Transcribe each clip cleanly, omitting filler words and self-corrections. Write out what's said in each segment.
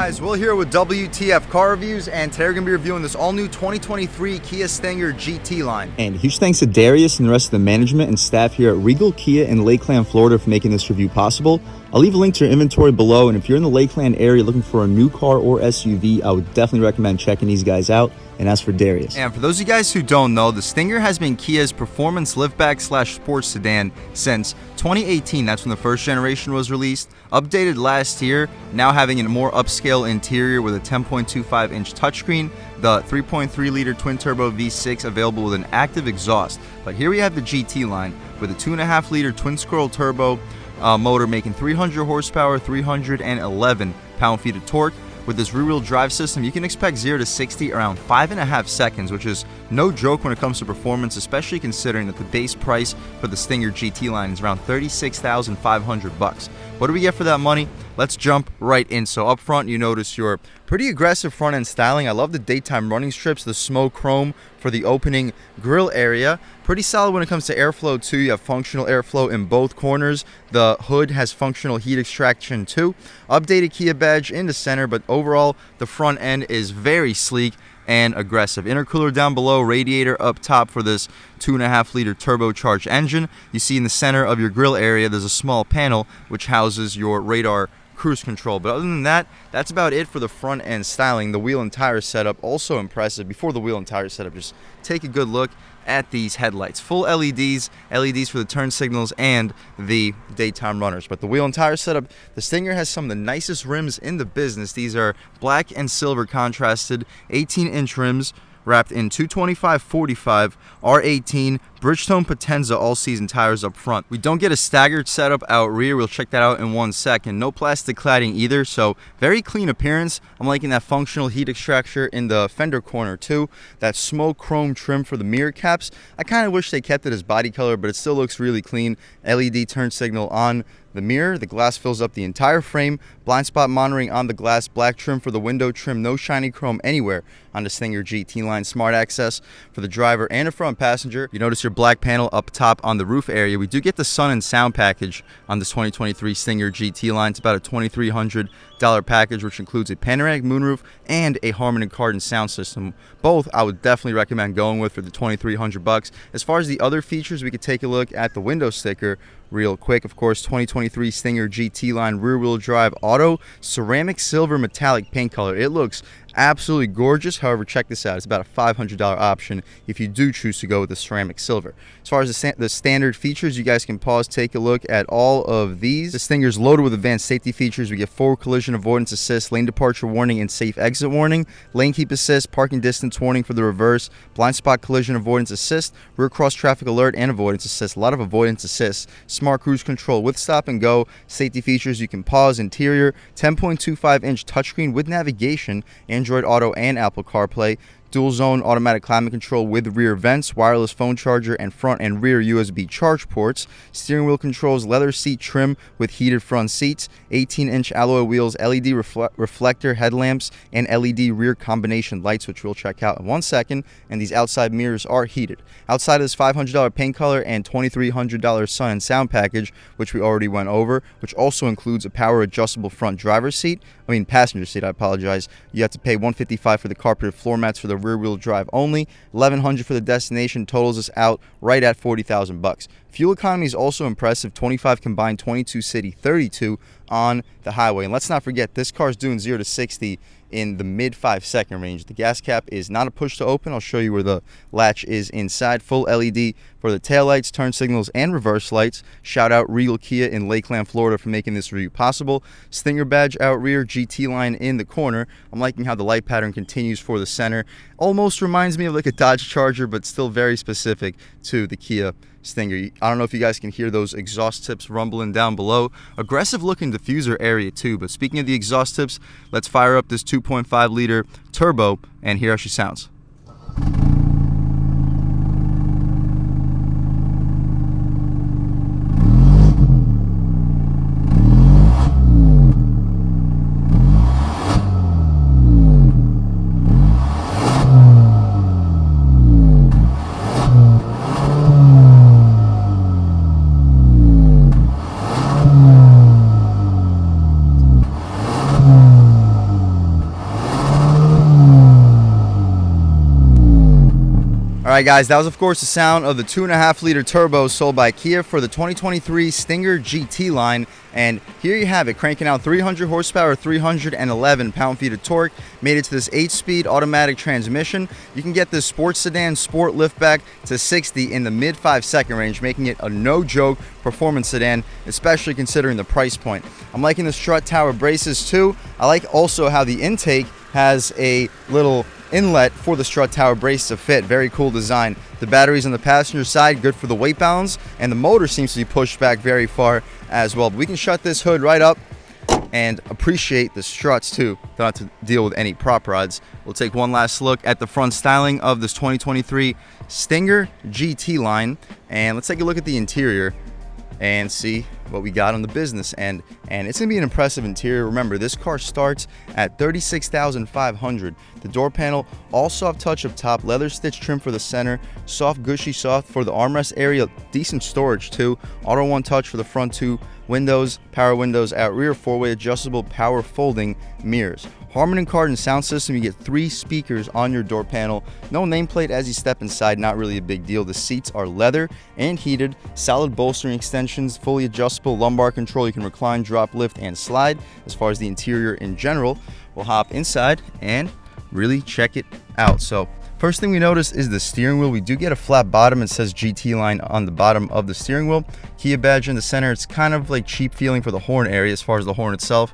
guys, Will here with W.T.F car reviews, and today we're going to be reviewing this all-new 2023 Kia Stinger GT line. And huge thanks to Darius and the rest of the management and staff here at Regal Kia in Lakeland, Florida for making this review possible. I'll leave a link to your inventory below, and if you're in the Lakeland area looking for a new car or SUV, I would definitely recommend checking these guys out. And as for Darius. And for those of you guys who don't know, the Stinger has been Kia's performance liftback / sports sedan since 2018. That's when the first generation was released. Updated last year, now having a more upscale interior with a 10.25-inch touchscreen, the 3.3-liter twin-turbo V6 available with an active exhaust. But here we have the GT line with a 2.5-liter twin-scroll turbo motor making 300 horsepower, 311 pound-feet of torque. With this rear-wheel drive system, you can expect 0 to 60 around 5.5 seconds, which is no joke when it comes to performance, especially considering that the base price for the Stinger GT line is around $36,500. What do we get for that money? Let's jump right in. So up front, you notice your pretty aggressive front-end styling. I love the daytime running strips, the smoke chrome for the opening grille area. Pretty solid when it comes to airflow too. You have functional airflow in both corners. The hood has functional heat extraction too. Updated Kia badge in the center, but overall the front end is very sleek and aggressive. Intercooler down below, radiator up top for this 2.5-liter turbocharged engine. You see in the center of your grille area, there's a small panel which houses your radar cruise control. But other than that, that's about it for the front end styling. The wheel and tire setup also impressive. Before the wheel and tire setup, just take a good look at these headlights. Full LEDs for the turn signals and the daytime runners. But the wheel and tire setup, the Stinger has some of the nicest rims in the business. These are black and silver contrasted 18-inch rims wrapped in 225/45 R18 Bridgestone Potenza all-season tires up front. We don't get a staggered setup out rear. We'll check that out in 1 second. No plastic cladding either, so very clean appearance. I'm liking that functional heat extractor in the fender corner too. That smoke chrome trim for the mirror caps. I kind of wish they kept it as body color, but it still looks really clean. LED turn signal on the mirror. The glass fills up the entire frame. Blind spot monitoring on the glass. Black trim for the window trim. No shiny chrome anywhere on the Stinger GT line. Smart access for the driver and the front passenger. You notice your black panel up top on the roof area. We do get the sun and sound package on this 2023 Stinger GT line. It's about a $2,300 package, which includes a panoramic moonroof and a Harman Kardon sound system. Both I would definitely recommend going with for the $2,300. As far as the other features, we could take a look at the window sticker real quick. Of course, 2023 Stinger GT line rear-wheel drive auto ceramic silver metallic paint color. It looks absolutely gorgeous. However, check this out. It's about a $500 option if you do choose to go with the ceramic silver. As far as the standard features, you guys can pause, take a look at all of these. The Stinger's loaded with advanced safety features. We get forward collision avoidance assist, lane departure warning, and safe exit warning, lane keep assist, parking distance warning for the reverse, blind spot collision avoidance assist, rear cross traffic alert, and avoidance assist. A lot of avoidance assists. Smart cruise control with stop and go. Safety features, you can pause. Interior, 10.25-inch touchscreen with navigation, Android Auto and Apple CarPlay, dual zone automatic climate control with rear vents, wireless phone charger, and front and rear USB charge ports. Steering wheel controls, leather seat trim with heated front seats, 18-inch alloy wheels, LED reflector headlamps, and LED rear combination lights, which we'll check out in 1 second. And these outside mirrors are heated. Outside of this $500 paint color and $2,300 sun and sound package, which we already went over, which also includes a power adjustable front passenger seat, I apologize. You have to pay $155 for the carpeted floor mats for the rear-wheel drive only. $1,100 for the destination totals us out right at $40,000. Fuel economy is also impressive. 25 combined, 22 city, 32 on the highway. And let's not forget, this car is doing 0 to 60 in the mid 5-second range. The gas cap is not a push to open. I'll show you where the latch is inside. Full LED for the taillights, turn signals, and reverse lights. Shout out Regal Kia in Lakeland, Florida for making this review possible. Stinger badge out rear, GT line in the corner. I'm liking how the light pattern continues for the center. Almost reminds me of like a Dodge Charger, but still very specific to the Kia Stinger. I don't know if you guys can hear those exhaust tips rumbling down below. Aggressive looking diffuser area too. But speaking of the exhaust tips, let's fire up this 2.5-liter turbo and hear how she sounds. Alright guys, that was of course the sound of the 2.5 liter turbo sold by Kia for the 2023 Stinger GT line. And here you have it, cranking out 300 horsepower, 311 pound-feet of torque. Made it to this 8-speed automatic transmission. You can get this sports sedan sport liftback to 60 in the mid 5-second range, making it a no-joke performance sedan, especially considering the price point. I'm liking the strut tower braces too. I like also how the intake has a little inlet for the strut tower brace to fit. Very cool design. The batteries on the passenger side, good for the weight balance, and the motor seems to be pushed back very far as well. But we can shut this hood right up and appreciate the struts too. Don't have to deal with any prop rods. We'll take one last look at the front styling of this 2023 Stinger GT line, and let's take a look at the interior and see what we got on the business end. And it's gonna be an impressive interior. Remember, this car starts at $36,500. The door panel, all soft touch up top, leather stitch trim for the center, soft gushy soft for the armrest area, decent storage too. Auto one touch for the front two windows, power windows out rear, 4-way adjustable power folding mirrors. Harman Kardon sound system, you get 3 speakers on your door panel. No nameplate as you step inside, not really a big deal. The seats are leather and heated, solid bolstering extensions, fully adjustable lumbar control. You can recline, drop, lift, and slide. As far as the interior in general, we'll hop inside and really check it out. So first thing we notice is the steering wheel. We do get a flat bottom. It says GT line on the bottom of the steering wheel. Kia badge in the center. It's kind of like cheap feeling for the horn area as far as the horn itself.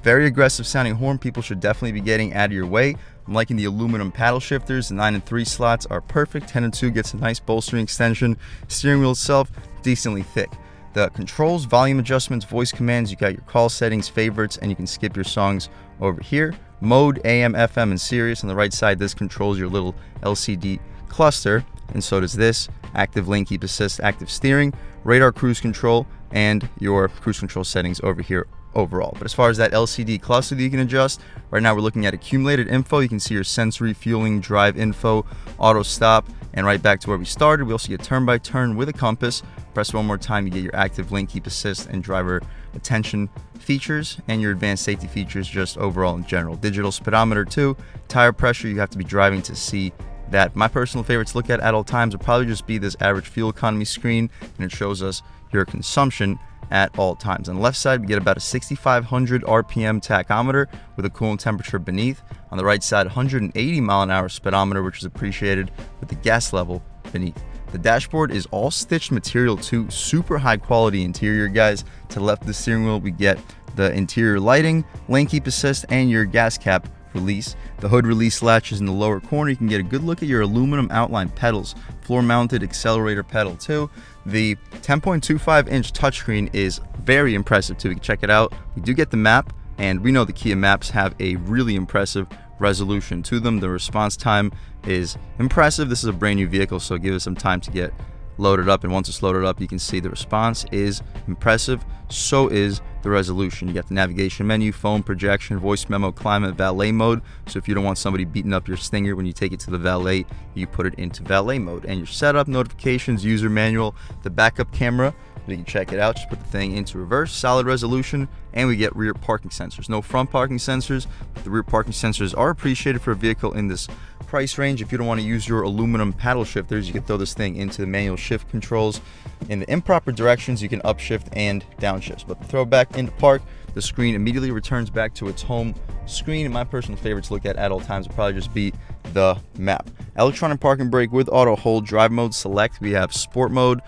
Very aggressive sounding horn. People should definitely be getting out of your way. I'm liking the aluminum paddle shifters. The 9 and 3 slots are perfect. 10 and 2 gets a nice bolstering extension. Steering wheel itself, decently thick. The controls, volume adjustments, voice commands, you got your call settings, favorites, and you can skip your songs over here. Mode, AM, FM, and Sirius. On the right side, this controls your little LCD cluster, and so does this. Active lane keep assist, active steering, radar cruise control, and your cruise control settings over here overall. But as far as that LCD cluster that you can adjust, right now we're looking at accumulated info. You can see your sensory, fueling, drive info, auto stop, and right back to where we started. We also get turn by turn with a compass. Press one more time, you get your active lane keep assist and driver attention features, and your advanced safety features just overall in general. Digital speedometer too. Tire pressure, you have to be driving to see that. My personal favorite to look at all times would probably just be this average fuel economy screen, and it shows us your consumption at all times. On the left side, we get about a 6,500 RPM tachometer with a coolant temperature beneath. On the right side, 180 mile an hour speedometer, which is appreciated with the gas level beneath. The dashboard is all stitched material too, super high quality interior, guys. To the left of the steering wheel, we get the interior lighting, lane keep assist, and your gas cap release. The hood release latch is in the lower corner. You can get a good look at your aluminum outline pedals, floor mounted accelerator pedal too. The 10.25 inch touchscreen is very impressive too. You can check it out. We do get the map, and we know the Kia maps have a really impressive resolution to them. The response time is impressive. This is a brand new vehicle, so give it some time to get loaded up, and once it's loaded up, you can see the response is impressive. So is the resolution. You got the navigation menu, phone projection, voice memo, climate, valet mode. So if you don't want somebody beating up your Stinger when you take it to the valet, you put it into valet mode. And your setup, notifications, user manual, the backup camera, you can check it out. Just put the thing into reverse, solid resolution, and we get rear parking sensors. No front parking sensors, but the rear parking sensors are appreciated for a vehicle in this price range. If you don't want to use your aluminum paddle shifters, you can throw this thing into the manual shift controls. In the improper directions, you can upshift and downshift. But to throw back into park, the screen immediately returns back to its home screen. And my personal favorite to look at all times would probably just be the map. Electronic parking brake with auto hold, drive mode select. We have sport mode,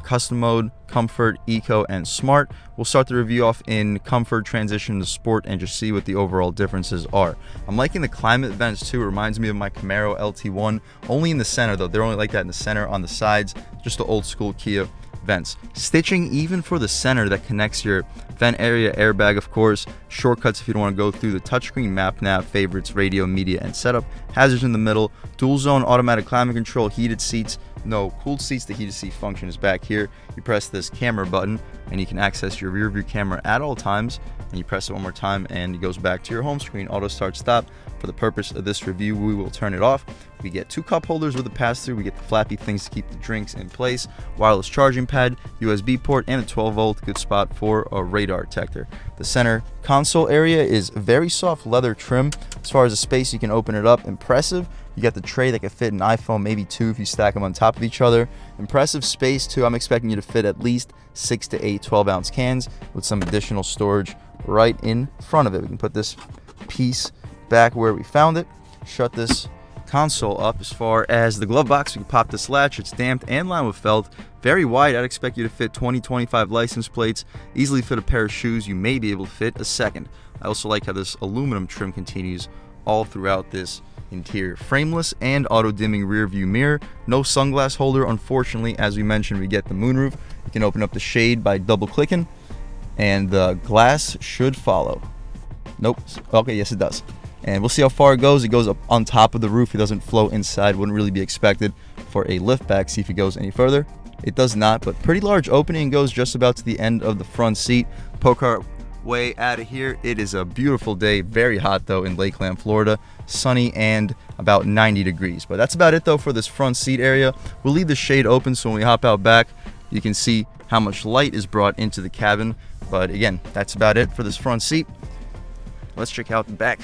custom mode, comfort, eco, and smart. We'll start the review off in comfort, transition to sport, and just see what the overall differences are. I'm liking the climate vents too. It reminds me of my Camaro LT1, only in the center though. They're only like that in the center. On the sides, just the old school Kia vents. Stitching even for the center that connects your vent area, airbag of course, shortcuts if you don't want to go through the touchscreen, map, nav, favorites, radio, media, and setup, hazards in the middle, dual zone automatic climate control, heated seats, no cooled seats. The heated seat function is back here. You press this camera button and you can access your rear view camera at all times, and you press it one more time and it goes back to your home screen. Auto start stop For the purpose of this review, we will turn it off. We get 2 cup holders with a pass-through. We get the flappy things to keep the drinks in place, wireless charging pad, USB port, and a 12-volt. Good spot for a radar detector. The center console area is very soft leather trim. As far as the space, you can open it up. Impressive. You got the tray that could fit an iPhone, maybe 2 if you stack them on top of each other. Impressive space too. I'm expecting you to fit at least 6 to 8 12-ounce cans with some additional storage right in front of it. We can put this piece back where we found it. Shut this console up. As far as the glove box, we can pop this latch. It's damped and lined with felt. Very wide. I'd expect you to fit 20-25 license plates. Easily fit a pair of shoes. You may be able to fit a second. I also like how this aluminum trim continues all throughout this interior. Frameless and auto-dimming rear view mirror. No sunglass holder, unfortunately. As we mentioned, we get the moonroof. You can open up the shade by double clicking, and the glass should follow. Nope. Okay, yes it does. And we'll see how far it goes. It goes up on top of the roof. It doesn't flow inside. Wouldn't really be expected for a liftback. See if it goes any further. It does not, but pretty large opening. Goes just about to the end of the front seat. Poke our way out of here. It is a beautiful day. Very hot though in Lakeland, Florida. Sunny and about 90 degrees. But that's about it though for this front seat area. We'll leave the shade open so when we hop out back, you can see how much light is brought into the cabin. But again, that's about it for this front seat. Let's check out the back.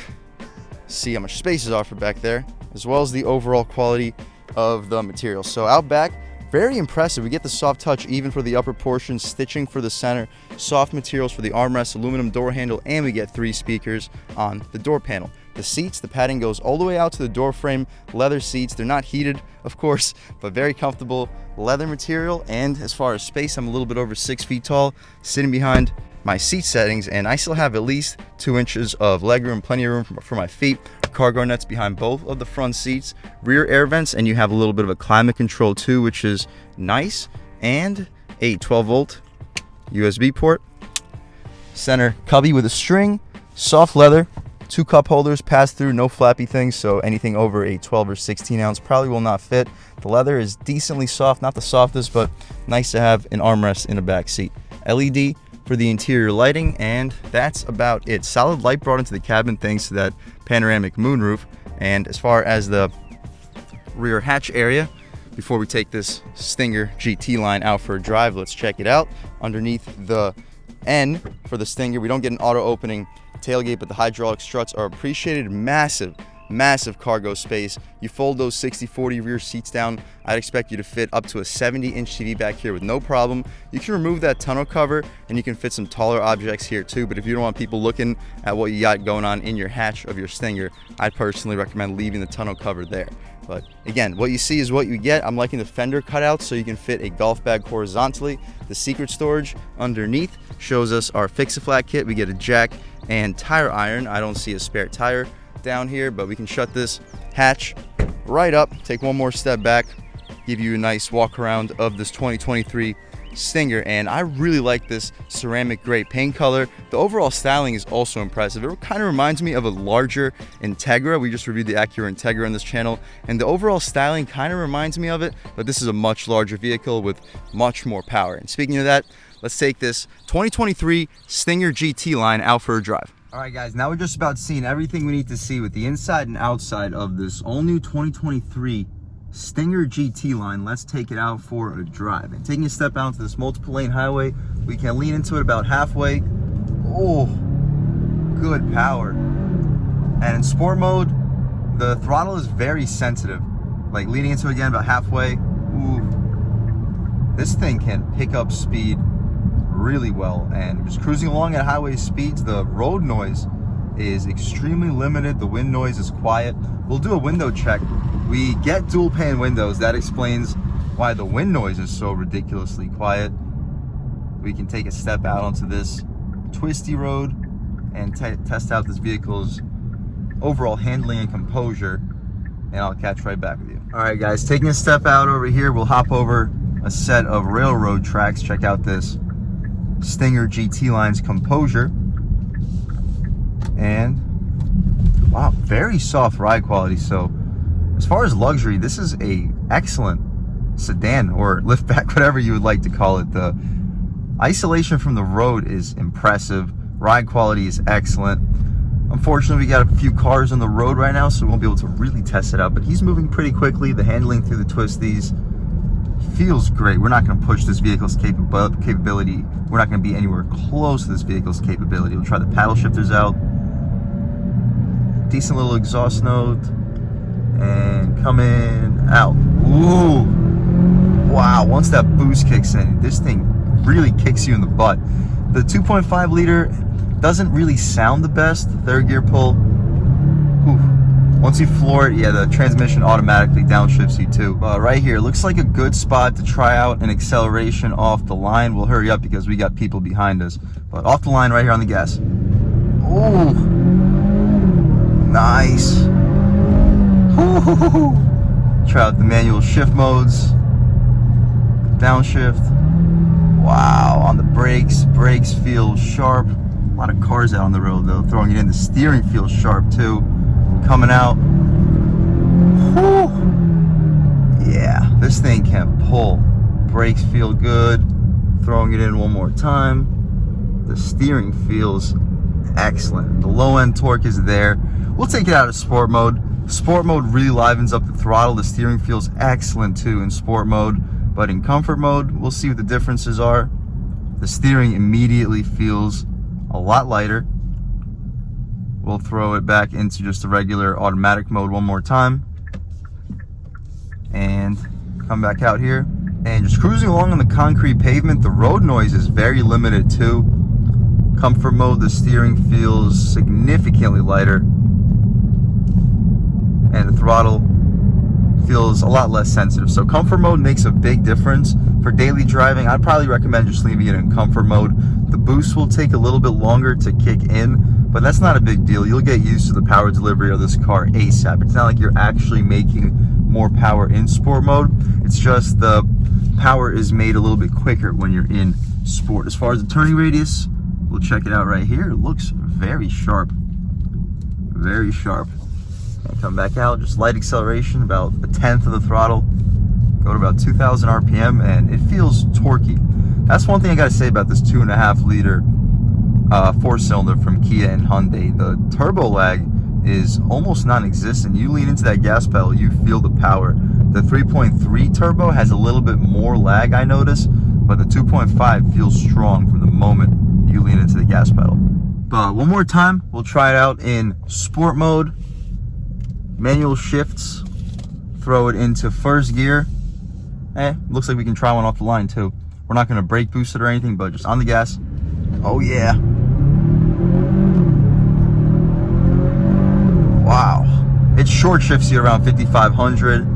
See how much spaces are for back there, as well as the overall quality of the material. So out back, very impressive. We get the soft touch even for the upper portion, stitching for the center, soft materials for the armrest, aluminum door handle, and we get 3 speakers on the door panel. The seats, the padding goes all the way out to the door frame. Leather seats. They're not heated, of course, but very comfortable leather material. And as far as space, I'm a little bit over 6 feet tall, sitting behind my seat settings, and I still have at least 2 inches of legroom, plenty of room for my feet. Cargo nets behind both of the front seats, rear air vents, and you have a little bit of a climate control too, which is nice, and a 12-volt USB port. Center cubby with a string, soft leather, 2 cup holders, pass through, no flappy things, so anything over a 12 or 16 ounce probably will not fit. The leather is decently soft, not the softest, but nice to have an armrest in the back seat. LED for the interior lighting, and that's about it. Solid light brought into the cabin thanks to that panoramic moonroof. And as far as the rear hatch area, before we take this Stinger GT line out for a drive, let's check it out. Underneath the N for the Stinger, we don't get an auto opening tailgate, but the hydraulic struts are appreciated. Massive cargo space. You fold those 60/40 rear seats down, I'd expect you to fit up to a 70-inch TV back here with no problem. You can remove that tonneau cover and you can fit some taller objects here too, but if you don't want people looking at what you got going on in your hatch of your Stinger, I'd personally recommend leaving the tonneau cover there. But again, what you see is what you get. I'm liking the fender cutouts so you can fit a golf bag horizontally. The secret storage underneath shows us our Fix-A-Flat kit. We get a jack and tire iron. I don't see a spare tire down here, but we can shut this hatch right up, take one more step back, give you a nice walk around of this 2023 Stinger. And I really like this ceramic gray paint color. The overall styling is also impressive. It kind of reminds me of a larger Integra. We just reviewed the Acura Integra on this channel, and the overall styling kind of reminds me of it, but this is a much larger vehicle with much more power. And speaking of that, let's take this 2023 Stinger GT line out for a drive. All right, guys, now we're just about seeing everything we need to see with the inside and outside of this all-new 2023 Stinger GT line. Let's take it out for a drive. And taking a step out into this multiple-lane highway, we can lean into it about halfway. Oh, good power. And in sport mode, the throttle is very sensitive. Like leaning into it again about halfway. Ooh, this thing can pick up speed really well, and just cruising along at highway speeds, the road noise is extremely limited. The wind noise is quiet. We'll do a window check. We get dual pane windows. That explains why the wind noise is so ridiculously quiet. We can take a step out onto this twisty road and test out this vehicle's overall handling and composure, and I'll catch right back with you. All right, guys, taking a step out over here, we'll hop over a set of railroad tracks. Check out this Stinger GT line's composure, and wow, very soft ride quality. So as far as luxury, this is a excellent sedan or liftback, whatever you would like to call it. The isolation from the road is impressive. Ride quality is excellent. Unfortunately, we got a few cars on the road right now, so we won't be able to really test it out, but he's moving pretty quickly. The handling through the twisties feels great. We're not going to push this vehicle's capability. We're not going to be anywhere close to this vehicle's capability. We'll try the paddle shifters out. Decent little exhaust note. And coming out. Ooh. Wow, once that boost kicks in, this thing really kicks you in the butt. The 2.5 liter doesn't really sound the best. Third gear pull. Whew. Once you floor it, yeah, the transmission automatically downshifts you too. Right here, looks like a good spot to try out an acceleration off the line. We'll hurry up because we got people behind us. But off the line right here on the gas. Ooh, nice. Ooh. Try out the manual shift modes. Downshift. Wow, on the brakes feel sharp. A lot of cars out on the road though, throwing it in. The steering feels sharp too. Coming out. Whew. Yeah, this thing can pull. Brakes feel good. Throwing it in one more time. The steering feels excellent. The low end torque is there. We'll take it out of sport mode. Sport mode really livens up the throttle. The steering feels excellent too in sport mode, but in comfort mode, we'll see what the differences are. The steering immediately feels a lot lighter. We'll throw it back into just a regular automatic mode one more time. And come back out here. And just cruising along on the concrete pavement, the road noise is very limited too. Comfort mode, the steering feels significantly lighter. And the throttle feels a lot less sensitive. So comfort mode makes a big difference. For daily driving, I'd probably recommend just leaving it in comfort mode. The boost will take a little bit longer to kick in, but that's not a big deal. You'll get used to the power delivery of this car ASAP. It's not like you're actually making more power in sport mode. It's just the power is made a little bit quicker when you're in sport. As far as the turning radius, we'll check it out right here. It looks very sharp. Very sharp. And come back out, just light acceleration, about a tenth of the throttle. Go to about 2,000 RPM, and it feels torquey. That's one thing I gotta say about this 2.5 liter four-cylinder from Kia and Hyundai. The turbo lag is almost non-existent. You lean into that gas pedal, you feel the power. The 3.3 turbo has a little bit more lag, I notice, but the 2.5 feels strong from the moment you lean into the gas pedal. But one more time, we'll try it out in sport mode. Manual shifts, throw it into first gear. Looks like we can try one off the line too. We're not gonna brake boost it or anything, but just on the gas. Oh yeah. Wow. It short shifts you around 5,500.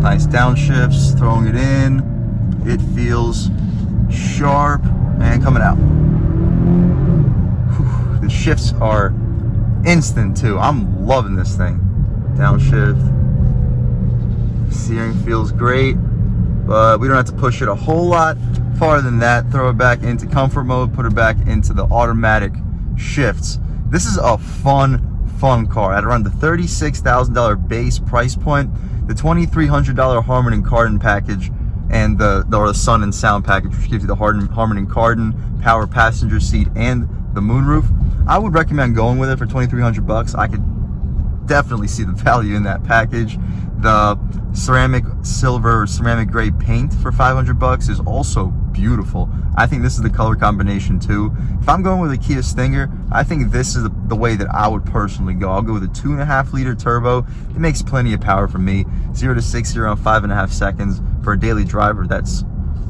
Nice downshifts, throwing it in. It feels sharp and coming out. Whew. The shifts are instant too. I'm loving this thing. Downshift. Steering feels great, but we don't have to push it a whole lot farther than that. Throw it back into comfort mode, put it back into the automatic shifts. This is a fun car at around the $36,000 base price point. The $2,300 Harman and Kardon package and the Sun and Sound package, which gives you the Harman and Kardon power passenger seat and the moonroof. I would recommend going with it for $2,300. I could definitely see the value in that package. The ceramic silver or ceramic gray paint for $500 is also beautiful. I think this is the color combination too. If I'm going with a Kia Stinger, I think this is the way that I would personally go. I'll go with a 2.5 liter turbo. It makes plenty of power for me. 0 to 60 around 5.5 seconds. For a daily driver, that's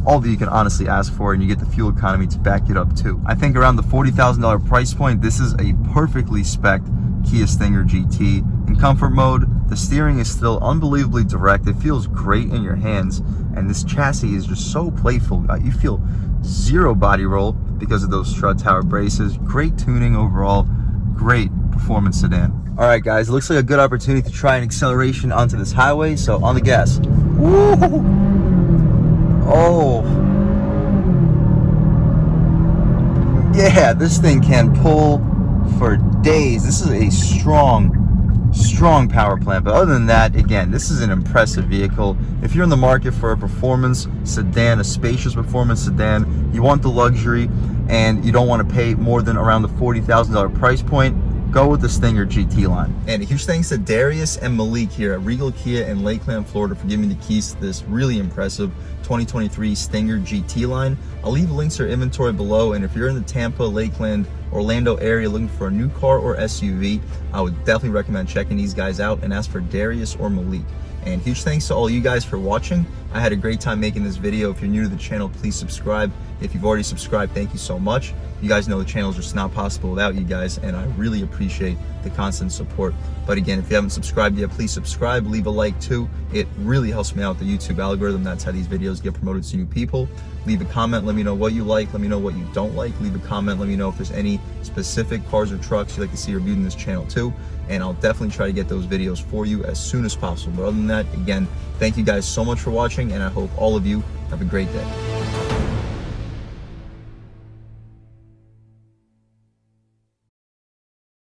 all that you can honestly ask for, and you get the fuel economy to back it up too. I think around the $40,000 price point, this is a perfectly spec'd Kia Stinger GT. In comfort mode, the steering is still unbelievably direct. It feels great in your hands, and this chassis is just so playful. You feel zero body roll because of those strut tower braces. Great tuning overall, great performance sedan. All right, guys, it looks like a good opportunity to try an acceleration onto this highway, so on the gas. Woo! Oh. Yeah, this thing can pull for days. This is a strong power plant, but other than that, again, this is an impressive vehicle. If you're in the market for a performance sedan, a spacious performance sedan, you want the luxury and you don't want to pay more than around the $40,000 price point, go with the Stinger GT line. And a huge thanks to Darius and Malik here at Regal Kia in Lakeland, Florida for giving me the keys to this really impressive 2023 Stinger GT line. I'll leave links to their inventory below, and if you're in the Tampa, Lakeland, Orlando area looking for a new car or SUV, I would definitely recommend checking these guys out and ask for Darius or Malik. And huge thanks to all you guys for watching. I had a great time making this video. If you're new to the channel, please subscribe. If you've already subscribed, thank you so much. You guys know the channel is just not possible without you guys, and I really appreciate the constant support. But again, if you haven't subscribed yet, please subscribe, leave a like too. It really helps me out with the YouTube algorithm. That's how these videos get promoted to new people. Leave a comment, let me know what you like, let me know what you don't like. Leave a comment, let me know if there's any specific cars or trucks you'd like to see reviewed in this channel too. And I'll definitely try to get those videos for you as soon as possible. But other than that, again, thank you guys so much for watching, and I hope all of you have a great day.